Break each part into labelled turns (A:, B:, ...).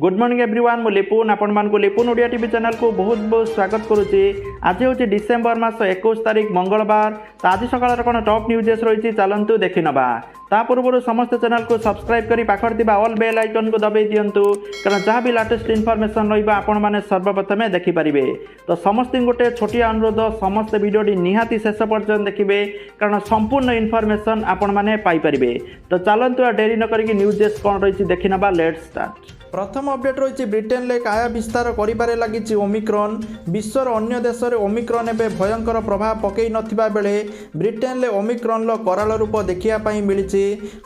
A: Good morning everyone मु लिपुन आपण मानक लिपुन ओडिया टीवी चैनल को बहुत बहुत स्वागत करुच्ची। आज हूँ डिसेम्बर मास 21 तारीख मंगलवार। तो आज सकाल कौन टॉप न्यूजेस रही चलतु देखी नवा। ता पूर्व समस्त चैनल को सब्सक्राइब करी पाखर ऑल बेल आइकन को दबाई दिंतु कारण जहाँ भी लेटेस्ट इनफॉरमेशन रहा आपण मैंने सर्वप्रथमे देखिपारे। तो समस्त गोटे छोटिया अनुरोध समस्त भिडियोटी निहाती शेष पर्यटन देखिए कारण संपूर्ण इनफॉरमेशन आपण मैंने पाइपारे। तो चलतु डेरी न करी न्यूजेस कौन रही देखी नवा। Let's start. प्रथम अपडेट रही ब्रिटेन ले काया विस्तार करिबारे लगी ओमिक्रॉन। विश्वर अन्य देश में ओमिक्रॉन एवं भयंकर प्रभाव पकई नथिबा बेले ब्रिटेन ले ओमिक्रॉन लो कराल रूप देखिया मिली।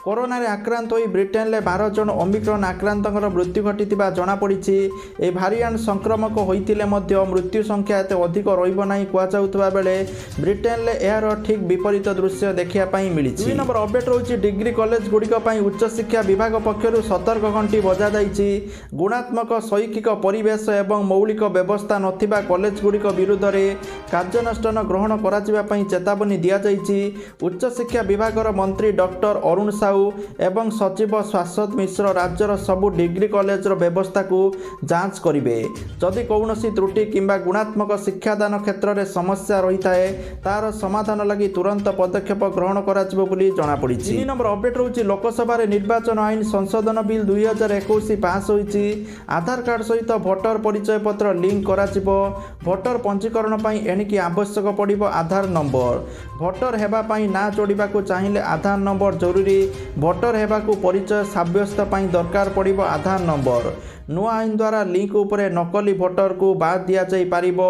A: कोरोना रे आक्रांत होई ब्रिटेन ले 12 जन ओमिक्रॉन आक्रांतकर मृत्यु घटिथिबा जणा पड़िछि। ए भारिएंट संक्रमक होइतिले मध्य मृत्यु संख्या एते अधिक रहिबो नाही कुआचाउतबा बेले ब्रिटेन ले एहार ठीक विपरीत दृश्य देखिया मिली। 2 नंबर अपडेट रही डिग्री कॉलेज गुड़िक उच्च शिक्षा विभाग पक्षर सतर्क घंटी बजा जाइछि। गुणात्मक शैक्षिक परिवेश एवं मौलिक व्यवस्था नथिबा कॉलेज गुड़िक विरुद्ध में कार्यानुष्ठान ग्रहण करा चेतावनी दि जाइछि। उच्च शिक्षा विभाग मंत्री डॉक्टर अरुण साहू एवं सचिव शाश्वत मिश्र राज्यर सबु डिग्री कॉलेज व्यवस्था को जांच करेंगे। जदि कौन त्रुटि किंबा गुणात्मक शिक्षादान क्षेत्र में समस्या रही है तार समाधान लगी तुरंत पदक्षेप ग्रहण करापड़ी। 3 नंबर अपडेट रही लोकसभा निर्वाचन आईन संशोधन बिल 2021 पास होइछि। आधार कार्ड सहित भोटर परिचय पत्र लिंक कराजिबो। भोटर पंजीकरण पई एणिकी आवश्यक पड़िबो आधार नंबर। भोटर हेबा पई ना जोड़िबाकू चाहिए आधार नंबर जरूरी। भोटर हेबाकू परिचय साब्यस्त पई दरकार पड़िबो आधार नंबर। नुआ आईन द्वारा लिंक उपरे नकली भोटर को बाद दिया जाई पारिबो।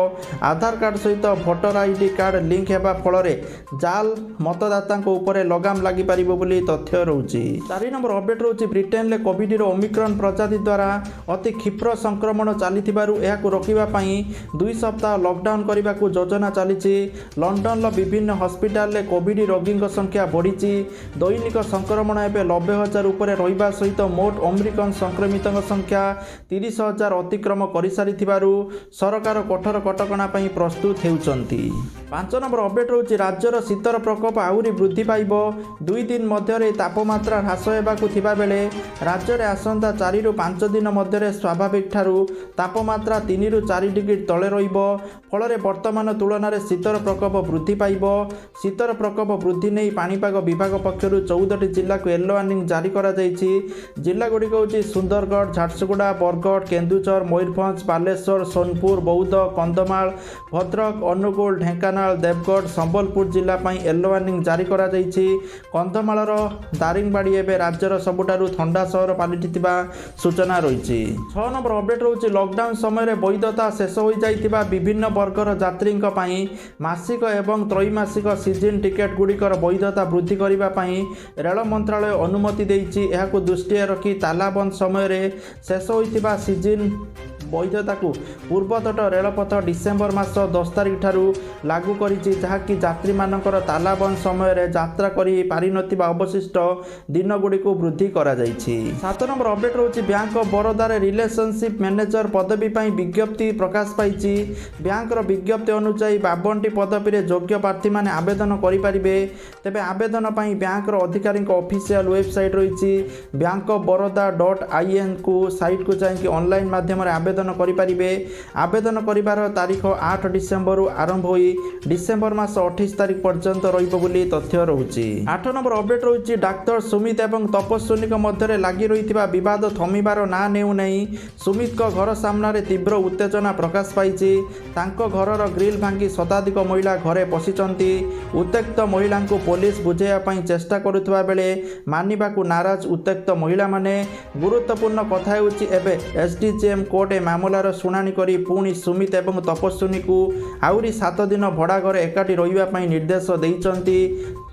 A: आधार कार्ड सहित भोटर आईडी कार्ड लिंक हेबा फलरे जाल मतदाता उपरे लगाम लगी पारिबो बोली तथ्य रहउछि। 4 नंबर अपडेट रहउछि ब्रिटेन ले कोविड रो ओमिक्रॉन प्रजाति द्वारा अति क्षिप्र संक्रमण चलीथिबारु एहाकू रोकिबा पई 2 सप्ताह लॉकडाउन करबाकू योजना चलीछि। लंडन लो विभिन्न हॉस्पिटल ले कोविड रोगी संख्या बढ़ीछि। दैनिक संक्रमण एबे 90,000 उपरे रहिबा सहित मोट अमेरिकन संक्रमितों संख्या 30,000 अतिक्रम कर सारी सरकार कठोर कटकणा प्रस्तुत होउचंती। 5 नंबर अपडेट रही राज्यर शीतर प्रकोप आहुरी वृद्धि पाइब। 2 दिन मध्य तापमात्रा ह्रास होगाकू बेले राज्य में आसंता 4 ରୁ 5 दिन मध्य स्वाभाविक ठारू तापमात्रा 3 ରୁ 4 डिग्री तले रहिब। फल वर्तमान तुलन में शीतर प्रकोप वृद्धि पाइब। शीतर प्रकोप वृद्धि नहीं पाणीपाग विभाग पक्षर 14टी जिला को येलो वार्निंग जारी करा जाइछि। जिला गुड़िक होछि सुंदरगढ़, झारसुगुड़ा, बरगढ़, केन्दुझर, मयूरभंज, बालेश्वर, सोनपुर, बौद्ध, कंधमाल, भद्रक, अनुगुल, ढेंकानाल, देवगढ़, संबलपुर जिला येलो वार्निंग जारी करा जाइछि। कंधमालर दारिंगबाड़ी एवं राज्यर सबुठारु ठंडा सहर पलटिथिबा सूचना रही। 6 नंबर अपडेट रही लॉकडाउन समय वैधता शेष हो जाइथिबा विभिन्न वर्गर यात्री मासिक एवं त्रैमासिक सीजन टिकेट गुड़िकर वैधता वृद्धि करने रेल मंत्रालय अनुमति देइछि। एहाकू दृष्टि रखी तालाबंद समय शेष होइथिबा सीजन वैधता को पूर्वतट रेलपथ डिसेम्बर मास 10 तारीख ठारू लागू करिछि जहाँकि यात्री मानकर तालाबंद समय यात्रा करि पारि नथिबा अवशिष्ट दिन गुड़ी को वृद्धि करा जाइछि। 7 नंबर अपडेट रही बैंक ऑफ बड़ौदा रे रिलेशनशिप मैनेजर पदवी पर विज्ञप्ति प्रकाश पाइछि। बैंक विज्ञप्ति अनुसार 52टी पदवी रे योग्य प्रार्थी माने आवेदन करिपारिबे। तेबे आवेदन पई बैंक अधिकारी ऑफिशियल वेबसाइट रही bankofbaroda.in को साइट को जाइए ऑनलाइन माध्यम आवेदन करिपारिबे। आवेदन करिबार तारीख 8 डिसेम्बर आरंभ होई डिसेम्बर मास 28 तारीख पर्यंत रहिबो बोली तथ्य रहउछि। 8 नंबर अपडेट रही डाक्टर सुमित एवं तपस्विनी मध्य लगी रही विवाद थमिबार ना नेउ नहीं। सुमित को घर सामने तीव्र उत्तेजना प्रकाश पाइछि। तांको घरर ग्रिल भांगी शताधिक महिला घरे पशिचंती। उत्त्यक्त महिला को पुलिस बुझाइबा चेष्टा करुवा बेले मानिबाकू नाराज उत्त्यक्त महिला माने। गुरुत्वपूर्ण कथा हेउछि एबे एसडीजेएम कोर्ट मामलार शुणाणी करी पुणी सुमित एवं तपस्विनी को आउरी 7 दिन भड़ा घर एकाठी रहिबा निर्देश देइचंती।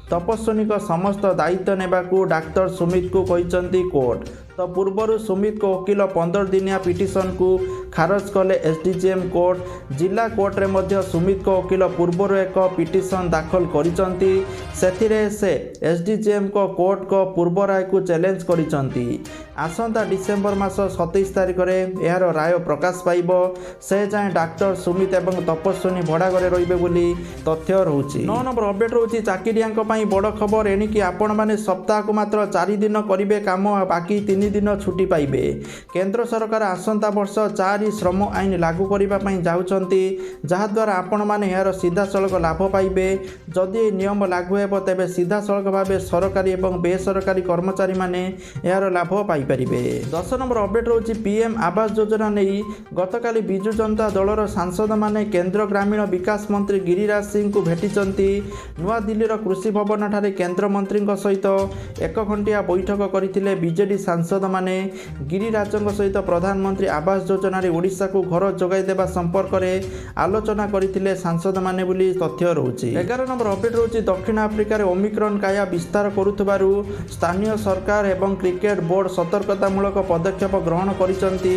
A: तपस्विनी को समस्त दायित्व नेबाकू डाक्टर सुमित को कहिचंती कोर्ट। तो पूर्वर सुमित को वकिल 15 दिनिया पिटिशन को ଖାରଜ କଲେ ଏସଡିଜିଏମ୍ କୋର୍ଟ। ଜିଲ୍ଲା କୋର୍ଟରେ ମଧ୍ୟ ସୁମିତଙ୍କ ଓକିଲ ପୂର୍ବରୁ ଏକ ପିଟିସନ୍ ଦାଖଲ କରିଛନ୍ତି। ସେଥିରେ ସେ ଏସଡିଜିଏମ୍ଙ୍କ କୋର୍ଟଙ୍କ ପୂର୍ବ ରାୟକୁ ଚ୍ୟାଲେଞ୍ଜ କରିଛନ୍ତି। ଆସନ୍ତା ଡିସେମ୍ବର ମାସ 27 ତାରିଖରେ ଏହାର ରାୟ ପ୍ରକାଶ ପାଇବ। ସେ ଯାଏଁ ଡାକ୍ତର ସୁମିତ ଏବଂ ତପସ୍ୱିନୀ ଭଡ଼ା ଘରେ ରହିବେ ବୋଲି ତଥ୍ୟ ରହୁଛି। 9 ନମ୍ବର ଅପଡେଟ୍ ରହୁଛି ଚାକିରିଆଙ୍କ ପାଇଁ ବଡ଼ ଖବର। ଏଣିକି ଆପଣମାନେ ସପ୍ତାହକୁ ମାତ୍ର 4 ଦିନ କରିବେ କାମ, ବାକି 3 ଦିନ ଛୁଟି ପାଇବେ। କେନ୍ଦ୍ର ସରକାର ଆସନ୍ତା ବର୍ଷ 4 ଶ୍ରମ ଆଇନ ଲାଗୁ କରିବା ପାଇଁ ଯାଉଛନ୍ତି, ଯାହାଦ୍ୱାରା ଆପଣମାନେ ଏହାର ସିଧାସଳଖ ଲାଭ ପାଇବେ। ଯଦି ଏହି ନିୟମ ଲାଗୁ ହେବ ତେବେ ସିଧାସଳଖ ଭାବେ ସରକାରୀ ଏବଂ ବେସରକାରୀ କର୍ମଚାରୀମାନେ ଏହାର ଲାଭ ପାଇପାରିବେ। 10 ନମ୍ବର ଅପଡେଟ୍ ରହୁଛି ପିଏମ୍ ଆବାସ ଯୋଜନା ନେଇ ଗତକାଲି ବିଜୁ ଜନତା ଦଳର ସାଂସଦମାନେ କେନ୍ଦ୍ର ଗ୍ରାମୀଣ ବିକାଶ ମନ୍ତ୍ରୀ ଗିରିରାଜ ସିଂଙ୍କୁ ଭେଟିଛନ୍ତି। ନୂଆଦିଲ୍ଲୀର କୃଷି ଭବନଠାରେ କେନ୍ଦ୍ରମନ୍ତ୍ରୀଙ୍କ ସହିତ ଏକ ଘଣ୍ଟିଆ ବୈଠକ କରିଥିଲେ ବିଜେଡି ସାଂସଦମାନେ। ଗିରିରାଜଙ୍କ ସହିତ ପ୍ରଧାନମନ୍ତ୍ରୀ ଆବାସ ଯୋଜନାରେ ଓଡ଼ିଶାକୁ ଘର ଯୋଗାଇ ଦେବା ସମ୍ପର୍କରେ ଆଲୋଚନା କରିଥିଲେ ସାଂସଦମାନେ ବୋଲି ତଥ୍ୟ ରହୁଛି। 11 ନମ୍ବର ଅପଡେଟ୍ ରହୁଛି ଦକ୍ଷିଣ ଆଫ୍ରିକାରେ ଓମିକ୍ରନ୍ କାୟା ବିସ୍ତାର କରୁଥିବାରୁ ସ୍ଥାନୀୟ ସରକାର ଏବଂ କ୍ରିକେଟ ବୋର୍ଡ ସତର୍କତାମୂଳକ ପଦକ୍ଷେପ ଗ୍ରହଣ କରିଛନ୍ତି।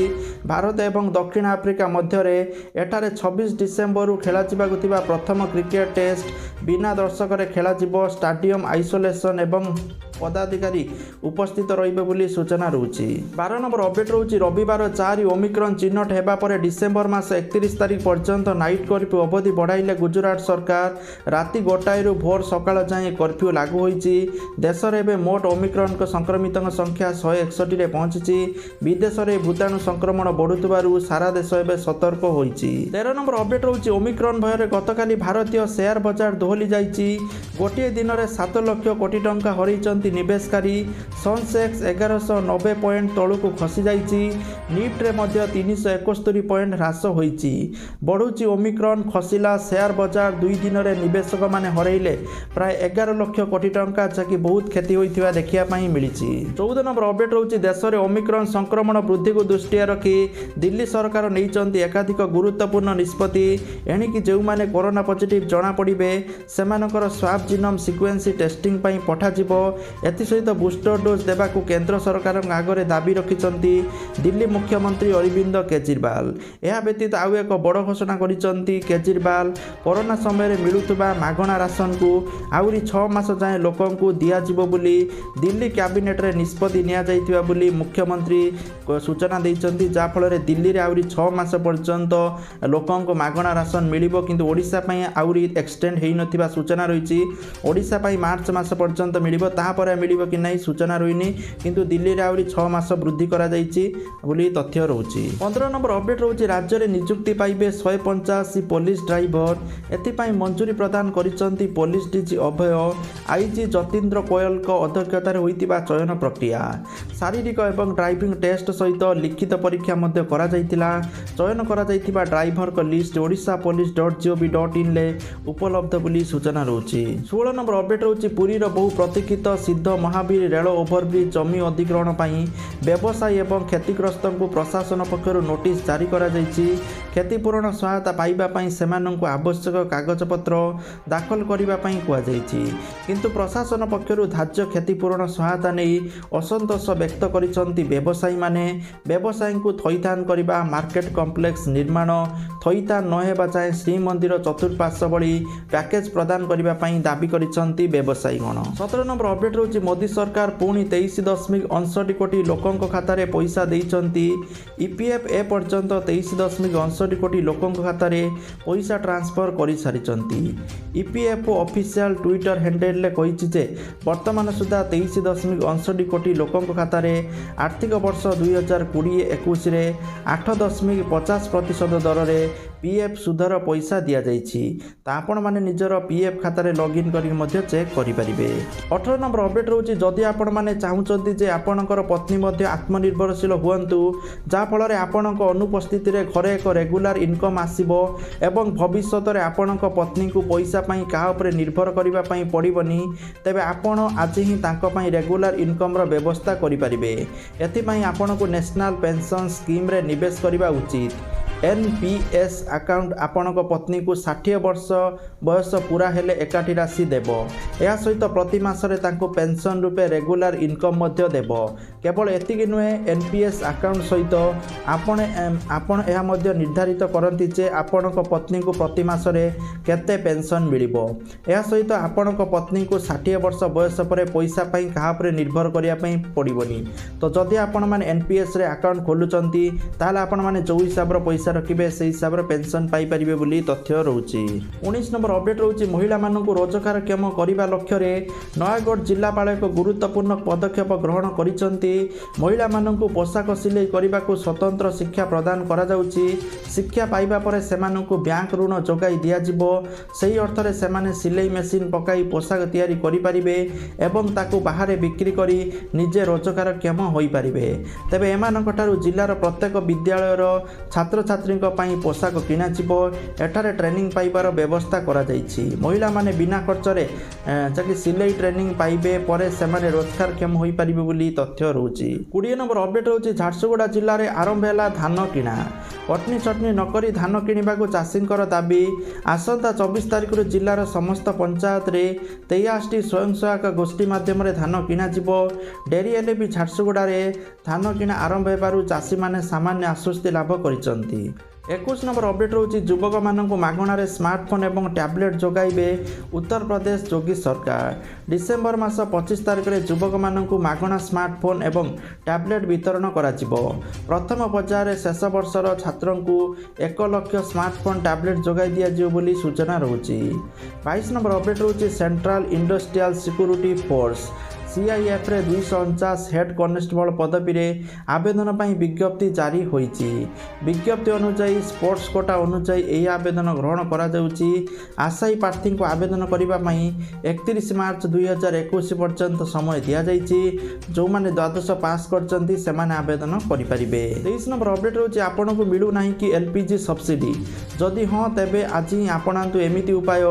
A: ଭାରତ ଏବଂ ଦକ୍ଷିଣ ଆଫ୍ରିକା ମଧ୍ୟରେ ଏଠାରେ 26 ଡିସେମ୍ବରରୁ ଖେଳାଯିବାକୁ ଥିବା ପ୍ରଥମ କ୍ରିକେଟ ଟେଷ୍ଟ ବିନା ଦର୍ଶକରେ ଖେଳାଯିବ। ଷ୍ଟାଡିୟମ ଆଇସୋଲେସନ୍ ଏବଂ ପଦାଧିକାରୀ ଉପସ୍ଥିତ ରହିବେ ବୋଲି ସୂଚନା ରହୁଛି। 12 ନମ୍ବର ଅପଡେଟ୍ ରହୁଛି ରବିବାର 4 ଓମିକ୍ରନ୍ ଚିହ୍ନଟ ହେବା ପରେ ଡିସେମ୍ବର ମାସ 31 ତାରିଖ ପର୍ଯ୍ୟନ୍ତ ନାଇଟ୍ କର୍ଫ୍ୟୁ ଅବଧି ବଢ଼ାଇଲେ ଗୁଜରାଟ ସରକାର। ରାତି 1ଟାରୁ ଭୋର ସକାଳ ଯାଏଁ କର୍ଫ୍ୟୁ ଲାଗୁ ହୋଇଛି। ଦେଶରେ ଏବେ ମୋଟ ଓମିକ୍ରନ୍ଙ୍କ ସଂକ୍ରମିତଙ୍କ ସଂଖ୍ୟା 161ରେ ପହଞ୍ଚିଛି। ବିଦେଶରେ ଭୂତାଣୁ ସଂକ୍ରମଣ ବଢ଼ୁଥିବାରୁ ସାରା ଦେଶ ଏବେ ସତର୍କ ହୋଇଛି। 13 ନମ୍ବର ଅପଡେଟ୍ ରହୁଛି ଓମିକ୍ରନ୍ ଭୟରେ ଗତକାଲି ଭାରତୀୟ ସେୟାର ବଜାର ଦୋହଲି ଯାଇଛି। ଗୋଟିଏ ଦିନରେ 7 ଲକ୍ଷ କୋଟି ଟଙ୍କା ହରାଇଛନ୍ତି ନିବେଶକାରୀ। ସେନ୍ସେକ୍ସ 1190 ପଏଣ୍ଟ ତଳକୁ ଖସିଯାଇଛି। ନିଫ୍ଟିରେ ମଧ୍ୟ 371 ପଏଣ୍ଟ ହ୍ରାସ ହୋଇଛି। ବଢ଼ୁଛି ଓମିକ୍ରନ୍, ଖସିଲା ସେୟାର ବଜାର। 2 ଦିନରେ ନିବେଶକମାନେ ହରାଇଲେ ପ୍ରାୟ 11 ଲକ୍ଷ କୋଟି ଟଙ୍କା, ଯାହାକି ବହୁତ କ୍ଷତି ହୋଇଥିବା ଦେଖିବା ପାଇଁ ମିଳିଛି। 14 ନମ୍ବର ଅପଡେଟ୍ ରହୁଛି ଦେଶରେ ଓମିକ୍ରନ୍ ସଂକ୍ରମଣ ବୃଦ୍ଧିକୁ ଦୃଷ୍ଟିରେ ରଖି ଦିଲ୍ଲୀ ସରକାର ନେଇଛନ୍ତି ଏକାଧିକ ଗୁରୁତ୍ୱପୂର୍ଣ୍ଣ ନିଷ୍ପତ୍ତି। ଏଣିକି ଯେଉଁମାନେ କରୋନା ପଜିଟିଭ୍ ଜଣାପଡ଼ିବେ ସେମାନଙ୍କର ସ୍ୱାବ୍ ଜିନୋମ୍ ସିକ୍ୱେନ୍ସି ଟେଷ୍ଟିଂ ପାଇଁ ପଠାଯିବ। ଏଥିସହିତ ବୁଷ୍ଟର ଡୋଜ୍ ଦେବାକୁ କେନ୍ଦ୍ର ସରକାରଙ୍କ ଆଗରେ ଦାବି ରଖିଛନ୍ତି ଦିଲ୍ଲୀ ମୁଖ୍ୟମନ୍ତ୍ରୀ ଅରବିନ୍ଦ କେଜରିୱାଲ। ଏହା ବ୍ୟତୀତ ଆଉ ଏକ ବଡ଼ ଘୋଷଣା କରିଛନ୍ତି କେଜରିୱାଲ। କରୋନା ସମୟରେ ମିଳୁଥିବା ମାଗଣା ରାସନକୁ ଆହୁରି 6 ମାସ ଯାଏଁ ଲୋକଙ୍କୁ ଦିଆଯିବ ବୋଲି ଦିଲ୍ଲୀ କ୍ୟାବିନେଟ୍ରେ ନିଷ୍ପତ୍ତି ନିଆଯାଇଥିବା ବୋଲି ମୁଖ୍ୟମନ୍ତ୍ରୀ ସୂଚନା ଦେଇଛନ୍ତି, ଯାହାଫଳରେ ଦିଲ୍ଲୀରେ ଆହୁରି 6 ମାସ ପର୍ଯ୍ୟନ୍ତ ଲୋକଙ୍କୁ ମାଗଣା ରାସନ ମିଳିବ। କିନ୍ତୁ ଓଡ଼ିଶା ପାଇଁ ଆହୁରି ଏକ୍ସଟେଣ୍ଡ ହୋଇନଥିବା ସୂଚନା ରହିଛି। ଓଡ଼ିଶା ପାଇଁ ମାର୍ଚ୍ଚ ମାସ ପର୍ଯ୍ୟନ୍ତ ମିଳିବ, ତାପରେ ମିଳିବ କି ନାହିଁ ସୂଚନା ରହିନି, କିନ୍ତୁ ଦିଲ୍ଲୀରେ ଆହୁରି 6 ମାସ ବୃଦ୍ଧି କରାଯାଇଛି ବୋଲି ତଥ୍ୟ ରହୁଛି। 15 ନମ୍ବର ଅପଡେଟ୍ ରହୁଛି ରାଜ୍ୟରେ ନିଯୁକ୍ତି ପାଇବେ 185 ପୋଲିସ ଡ୍ରାଇଭର। ଏଥିପାଇଁ ମଞ୍ଜୁରୀ ପ୍ରଦାନ କରିଛନ୍ତି police DG Abhay. IG Jatindra କୋୟଲଙ୍କ ଅଧ୍ୟକ୍ଷତାରେ ହୋଇଥିବା ଚୟନ ପ୍ରକ୍ରିୟା ଶାରୀରିକ ଏବଂ ଡ୍ରାଇଭିଂ ଟେଷ୍ଟ ସହିତ ଲିଖିତ ପରୀକ୍ଷା ମଧ୍ୟ କରାଯାଇଥିଲା। ଚୟନ କରାଯାଇଥିବା ଡ୍ରାଇଭରଙ୍କ ଲିଷ୍ଟ odishapolice.gov.in ରେ ଉପଲବ୍ଧ ବୋଲି ସୂଚନା ରହୁଛି। 16 ନମ୍ବର ଅପଡେଟ୍ ରହୁଛି ପୁରୀର ବହୁ ପ୍ରତୀକ୍ଷିତ ସିଦ୍ଧ ମହାବୀର ରେଳ ଓଭରବ୍ରିଜ୍ ଜମି ଅଧିଗ୍ରହଣ ପାଇଁ ବ୍ୟବସାୟୀ ଏବଂ କ୍ଷତିଗ୍ରସ୍ତଙ୍କୁ ପ୍ରଶାସନ ପକ୍ଷରୁ ନୋଟିସ୍ ଜାରି କରାଯାଇଛି। କ୍ଷତିପୂରଣ ସହାୟତା ପାଇବା ପାଇଁ ସେମାନଙ୍କୁ ଆବଶ୍ୟକ କାଗଜପତ୍ର ଦାଖଲ କରିବା ପାଇଁ କୁହାଯାଇଛି। କିନ୍ତୁ ପ୍ରଶାସନ ପକ୍ଷରୁ ଧାର୍ଯ୍ୟ କ୍ଷତିପୂରଣ ସହାୟତା ନେଇ ଅସନ୍ତୋଷ ବ୍ୟକ୍ତ କରିଛନ୍ତି ବ୍ୟବସାୟୀମାନେ। ବ୍ୟବସାୟୀଙ୍କୁ ଥଇଥାନ କରିବା, ମାର୍କେଟ କମ୍ପ୍ଲେକ୍ସ ନିର୍ମାଣ, ଥଇଥାନ ନ ହେବା ଯାଏଁ ଶ୍ରୀମନ୍ଦିର ଚତୁଃପାର୍ଶ୍ୱ ଭଳି ପ୍ୟାକେଜ ପ୍ରଦାନ କରିବା ପାଇଁ ଦାବି କରିଛନ୍ତି ବ୍ୟବସାୟୀଗଣ। 17 ନମ୍ବର ଅପଡେଟ୍ ରହୁଛି ମୋଦି ସରକାର ପୁଣି 23.59 କୋଟି ଲୋକଙ୍କ ଖାତାରେ ପଇସା ଦେଇଛନ୍ତି। ଇପିଏଫ୍ ଏପର୍ଯ୍ୟନ୍ତ 23.59 କୋଟି ଲୋକଙ୍କ ଖାତାରେ ପଇସା ଟ୍ରାନ୍ସଫର କରିସାରିଛନ୍ତି। ଇପିଏଫ୍ଓ ଅଫିସିଆଲ ଟ୍ୱିଟର ହ୍ୟାଣ୍ଡେଲରେ କହିଛି ଯେ ବର୍ତ୍ତମାନ ସୁଦ୍ଧା 23.59 କୋଟି ଲୋକଙ୍କ ଖାତାରେ ଆର୍ଥିକ ବର୍ଷ 2020-21ରେ 8.50% ଦରରେ ପିଏଫ୍ ସୁଧର ପଇସା ଦିଆଯାଇଛି। ତ ଆପଣମାନେ ନିଜର ପିଏଫ୍ ଖାତାରେ ଲଗ୍ଇନ୍ କରିକି ମଧ୍ୟ ଚେକ୍ କରିପାରିବେ। 18 ନମ୍ବର ଅପଡେଟ୍ ରହୁଛି ଯଦି ଆପଣମାନେ ଚାହୁଁଛନ୍ତି ଯେ ଆପଣଙ୍କର ପତ୍ନୀ ମଧ୍ୟ ଆତ୍ମନିର୍ଭରଶୀଳ ହୁଅନ୍ତୁ, ଯାହାଫଳରେ ଆପଣଙ୍କ ଅନୁପସ୍ଥିତିରେ ଘରେ ଏକ ରେଗୁଲାର ଇନକମ୍ ଆସିବ ଏବଂ ଭବିଷ୍ୟତରେ ଆପଣଙ୍କ ପତ୍ନୀଙ୍କୁ ପଇସା ପାଇଁ କାହା ଉପରେ ନିର୍ଭର କରିବା ପାଇଁ ପଡ଼ିବନି, ତେବେ ଆପଣ ଆଜି ହିଁ ତାଙ୍କ ପାଇଁ ରେଗୁଲାର ଇନକମ୍ର ବ୍ୟବସ୍ଥା କରିପାରିବେ। ଏଥିପାଇଁ ଆପଣଙ୍କୁ ନ୍ୟାସନାଲ ପେନ୍ସନ୍ ସ୍କିମ୍ରେ ନିବେଶ କରିବା ଉଚିତ। NPS ଆକାଉଣ୍ଟ ଆପଣଙ୍କ ପତ୍ନୀଙ୍କୁ 60 ବର୍ଷ ବୟସ ପୁରା ହେଲେ ଏକାଠି ରାଶି ଦେବ। ଏହା ସହିତ ପ୍ରତି ମାସରେ ତାଙ୍କୁ ପେନ୍ସନ୍ ରୂପେ ରେଗୁଲାର ଇନକମ୍ ମଧ୍ୟ ଦେବ। केवल एतिक नुहे एनपीएस अकाउंट सहित आपण यह मध्य निर्धारित करती जे आपण पत्नी को प्रति मासरे केते पेंशन मिलिबो। यह सहित आपण पत्नी को 60 वर्ष बयस पर पैसा पाई कहा पर निर्भर करिया पई पड़िबोनी। तो जदि आपण माने एनपीएस रे अकाउंट खोलुचंती ताले आपण माने जो हिसाब रो पैसा रखिबे से हिसाब रे पेंशन पाई परिबे बोली तथ्य रहउची। 19 नंबर अपडेट रहउची महिला मानकु रोजगारक्षम करिबा लक्ष्य रे नयागढ़ जिलापाल एक गुरुत्वपूर्ण पदक्षेप ग्रहण करिसंती। महिला मानकु पोशाक सिलाई करिबा को स्वतंत्र शिक्षा प्रदान करा जाउची। शिक्षा पाइबा परे सेमानकु बैंक ऋण जोगाई दिया जिवो। सही अर्थ रे सेमाने सिलाई मेसिन पकाई पोशाक तैयारी करि परिबे एवं ताकु बाहर बिक्री करी निजे रोजगारक्षम होई परिबे। तबे एमानकटारु जिल्लार प्रत्येक विद्यालयर छात्र छात्री पई पोशाक किना जिवो। एठारे ट्रेनिंग पाइबार व्यवस्था करा जाइछि। महिला माने बिना खर्च रे जाकि सिलाई ट्रेनिंग पाइबे परे सेमाने रोजगारक्षम होई परिबे बोली तथ्य रहउछि। 20 नंबर अपडेट रहउछि झारसुगुड़ा जिल्ला रे आरंभ हैला धान किना। कटनी चटनी नकरी धान किनिबाकू चाषींकर दाबी। आसंता 24 तारिख रु जिल्लार समस्त पंचायत रे 23टी स्वयं सहायक गोष्ठी माध्यम रे धान किना जिवो। डेरी हेले भी झारसुगुड़ा रे धान किना आरंभ हेबारु चाषी माने सामान्य आश्वस्ति लाभ करिसंती। 21 नंबर अपडेट रहउछि युवक मानकु मागणारे स्मार्टफोन एवं टैबलेट जोगाइबे उत्तर प्रदेश योगी सरकार। डिसेम्बर मास 25 तारिख रे युवक मानकु मागणा स्मार्टफोन एवं टैबलेट वितरण करा जिवो। प्रथम पर्यायर शेष वर्षर छात्रंकु 1 लाख स्मार्टफोन टैबलेट जोगाई दिया जिवो बोली सूचना रहउछि। 22 नंबर अपडेट रहउछि central industrial security force CIF रे 249 हेड कॉन्स्टेबल पदवी रे आवेदन पई विज्ञप्ति जारी होईची। विज्ञप्ति अनुसार स्पोर्ट्स कोटा अनुसार एही आवेदन ग्रहण करा जाउची। आशायी प्रार्थी को आवेदन करिबा पई 31 मार्च 2021 पर्यंत समय दिया जाइची। जो माने द्वादश पास करचंती से माने आवेदन करि परिबे। 23 नंबर अपडेट रहउची आपन को मिलु नाही कि एलपीजी सब्सिडी। जदि हां तेबे आज ही आपणांतु एमिति उपाय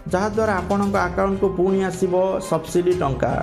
A: जहा द्वारा आपन को अकाउंट को पुणी आसीबो सब्सिडी टंका।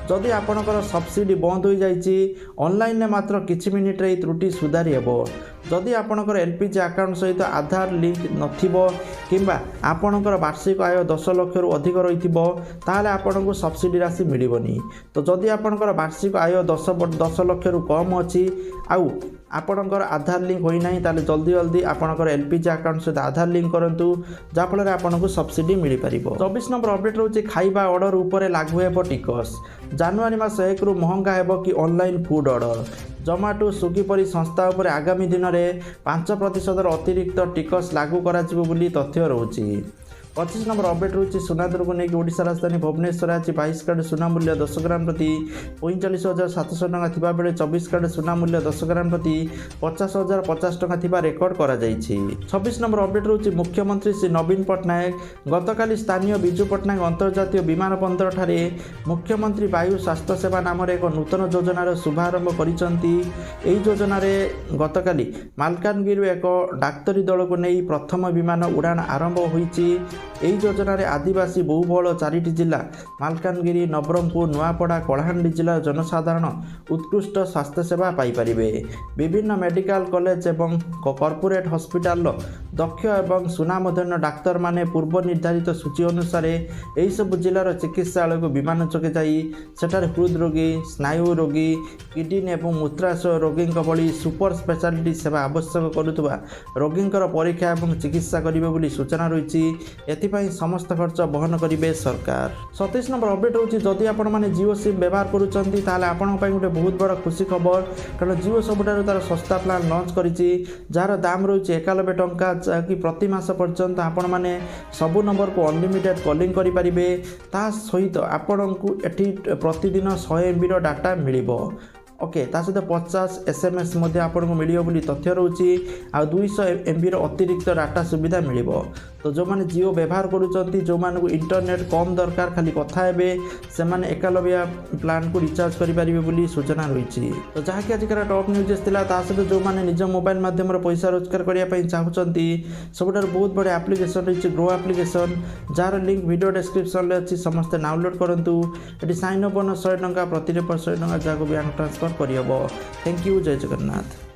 A: जदि आपणकर सब्सिडी बंद हो जाइछि ऑनलाइन मात्र किछि मिनिट रे त्रुटि सुधारी हेबो। जदि आपणकर एलपीजी अकाउंट सहित आधार लिंक नथिबो किंबा आपणकर वार्षिक आय 10 लाख रु अधिक रहिथिबो ताले आपणको सब्सिडी राशि मिलिबोनी। तो जदि आपणकर वार्षिक आय 10 लाख रु कम अछि आउ आपणकर आधार लिंक होई नाही ताले जल्दी जल्दी आपणकर एलपीजी अकाउंट सहित आधार लिंक करंतु जा फल आपणको सब्सिडी मिली परिबो। 24 नंबर अपडेट रहउछि खाइबा ऑर्डर उपरे लागू हेबो टिकस। जनवरी मास 1 रु महंगा हेबो कि online food order. Zomato Swiggy परी संस्था उपरे आगामी दिन में 5% अतिरिक्त टिकस लागू करा जिवो बोली तथ्य रहउछि। 25 नंबर अपडेट रहउछि सुनादर को नेकी ओडिशा राजधानी भुवनेश्वर आज 22 कार्ड सुना मूल्य 10 ग्राम प्रति 45,700 टका थिबा बेले 24 कार्ड सुना मूल्य 10 ग्राम प्रति 50,050 टका थिबा रेकर्ड करा जाइछि। 26 नंबर अपडेट रहउछि मुख्यमंत्री श्री नवीन पटनायक गतकाली स्थानीय बिजू पटनायक अंतर्जातीय विमान बंदर ठारे मुख्यमंत्री वायु स्वास्थ्य सेवा नाम एक नूतन योजनार शुभारंभ करिसंती। एही योजना रे गतकाली मालकानगिरी एक डाक्तरी दल को नहीं प्रथम विमान उड़ान आरंभ होईछि। एही योजना रे आदिवासी बहुबहुल 4टी जिला मालकानगिरी नवरंगपुर नुआपड़ा कलाहांडी जिला जनसाधारण उत्कृष्ट स्वास्थ्य सेवा पाई परिबे। विभिन्न मेडिकल कॉलेज एवं कॉर्पोरेट हॉस्पिटल दक्ष एवं सुनामधन्य डाक्तर माने पूर्व निर्धारित सूची अनुसार एही सब जिलार चिकित्सालय को विमान चके जाई सेठारे हृद रोगी स्नायु रोगी किडनी एवं मूत्राशय रोगी भली सुपर स्पेशालिटी सेवा आवश्यक करुवा रोगी परीक्षा एवं चिकित्सा करिवे बोली सूचना रही। एथिपाई समस्त खर्च बहन करेंगे सरकार। 27 नंबर अपडेट होची जदि आपण माने जियो सिम व्यवहार करूचंती ताले आपण पई गोटे बहुत बड़ खुशी खबर कारण जियो सबुठारु तार सस्ता प्लान लॉन्च करिछि जार दाम रही 91 टंका कि प्रति मास पर्यंत आपण माने सबु नंबर को अनलिमिटेड कॉलिंग करि परिबे। ता सहित आपण को एठी प्रतिदिन 100 MB रो डाटा मिलिबो। ओके ता सहित 50 SMS मध्य आपको मिलियो बोली तथ्य रहउछि आ 200 MB रो अतिरिक्त डाटा सुविधा मिलिबो। तो जो माने जियो व्यवहार करूचंती जो माने को इंटरनेट कम दरकार खाली कथा हेबे से माने 91 प्लान को रिचार्ज करि परिबे बोली सूचना रहिछि। तो जहा कि आजिकर टॉप न्यूज थिला ता सहित जो माने निज मोबाइल माध्यम रे पैसा रोजगार करिया पई चाहुचंती सबुठार बहुत बड़े एप्लिकेशन रहिछि ग्रो एप्लिकेशन जार लिंक वीडियो डिस्क्रिप्शन रे अछि समस्त डाउनलोड करंतु। एटी साइन अप 100 टंका प्रति 100 टंका जाको बैंक ट्रांसफर करियबो। थैंक यू जय जगन्नाथ।